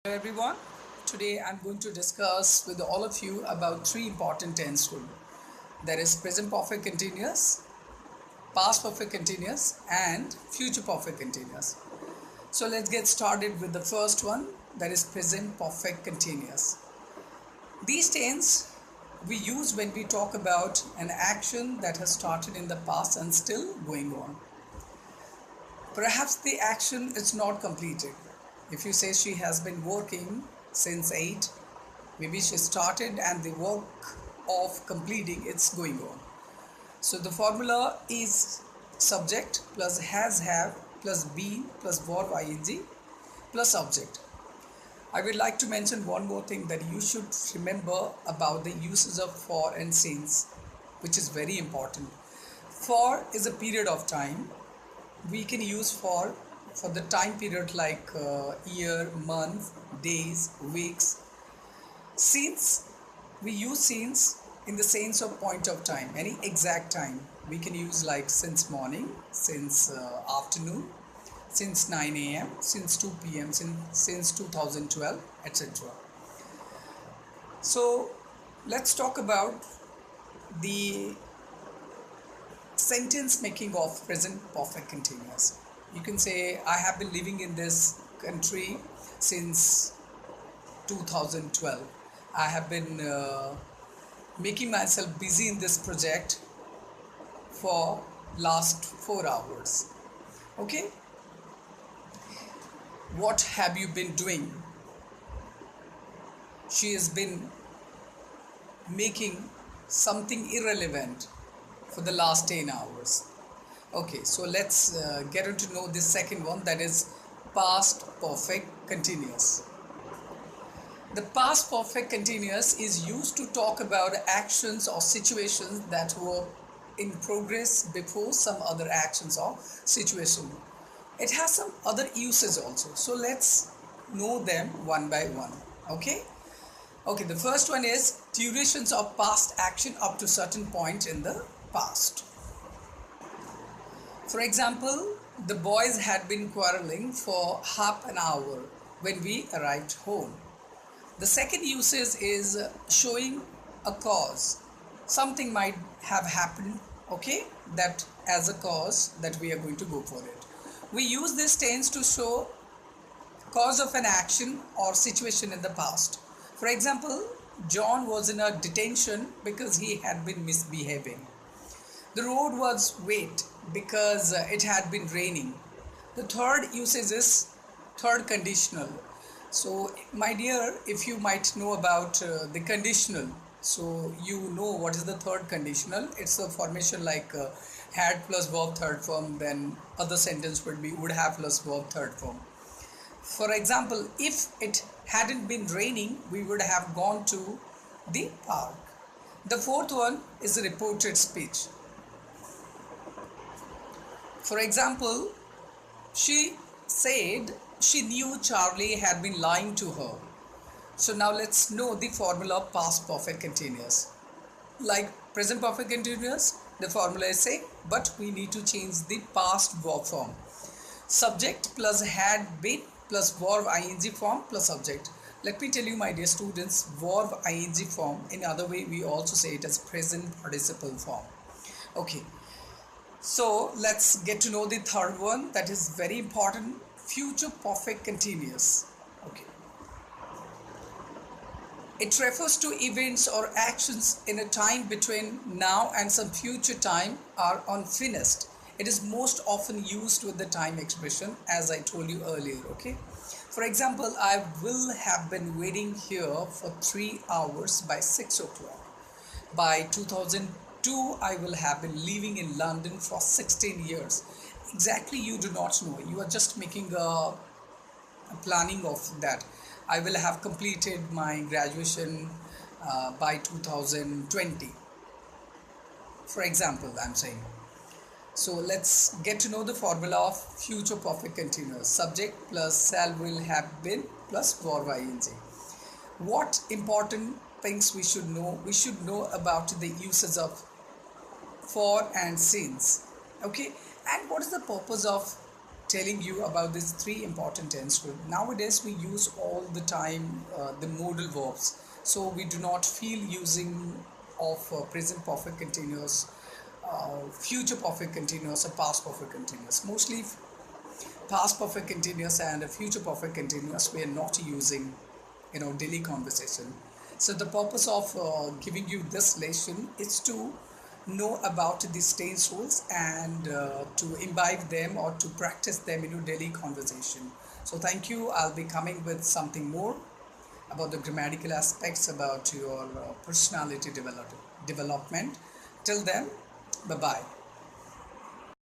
Hello everyone. Today I'm going to discuss with all of you about three important tense rules. That is present perfect continuous, past perfect continuous, and future perfect continuous. So let's get started with the first one, that is present perfect continuous. These tense we use when we talk about an action that has started in the past and still going on. Perhaps the action is not completed. If you say she has been working since 8, maybe she started and the work of completing it's going on. So the formula is subject plus has have plus been plus verb ing plus object. I would like to mention one more thing that you should remember about the uses of for and since, which is very important. For is a period of time. We can use for the time period like year, month, days, weeks. Since we use since in the sense of point of time, any exact time. We can use like since morning, since afternoon, since 9 a.m., since 2 p.m., since 2012, etc. So let's talk about the sentence making of present perfect continuous. You can say, I have been living in this country since 2012. I have been making myself busy in this project for last 4 hours. Okay? What have you been doing? She has been making something irrelevant for the last 10 hours. Okay, so let's get to know this second one, that is past perfect continuous. The past perfect continuous is used to talk about actions or situations that were in progress before some other actions or situation. It has some other uses also. So let's know them one by one. Okay? Okay, the first one is durations of past action up to certain point in the past. For example, the boys had been quarreling for half an hour when we arrived home. The second usage is showing a cause. Something might have happened, okay, that as a cause that we are going to go for it. We use this tense to show cause of an action or situation in the past. For example, John was in a detention because he had been misbehaving. The road was wet because it had been raining. The third usage is third conditional. So, my dear, if you might know about the conditional, so you know what is the third conditional. It's a formation like had plus verb third form, then other sentence would have plus verb third form. For example, if it hadn't been raining, we would have gone to the park. The fourth one is a reported speech. For example, she said she knew Charlie had been lying to her. So now let's know the formula of past perfect continuous. Like present perfect continuous, the formula is same, but we need to change the past verb form. Subject plus had been plus verb ing form plus subject. Let me tell you, my dear students, verb ing form, in other way we also say it as present participle form. Okay. So let's get to know the third one, that is very important, future perfect continuous. Okay. It refers to events or actions in a time between now and some future time are unfinished. It is most often used with the time expression, as I told you earlier. Okay. For example, I will have been waiting here for 3 hours by 6 o'clock. By 2002, I will have been living in London for 16 years. Exactly, you do not know. You are just making a planning of that. I will have completed my graduation by 2020. For example, I'm saying. So let's get to know the formula of future perfect continuous. Subject plus shall will have been plus verb ing. What important things we should know? We should know about the uses of for and since. Okay, and what is the purpose of telling you about these three important tense rules. Nowadays we use all the time the modal verbs, so we do not feel using of present perfect continuous, future perfect continuous, or past perfect continuous. Mostly past perfect continuous and future perfect continuous we are not using in our daily conversation. So the purpose of giving you this lesson is to know about these tense rules and to imbibe them or to practice them in your daily conversation. So thank you. I'll be coming with something more about the grammatical aspects about your personality development. Till then, bye bye.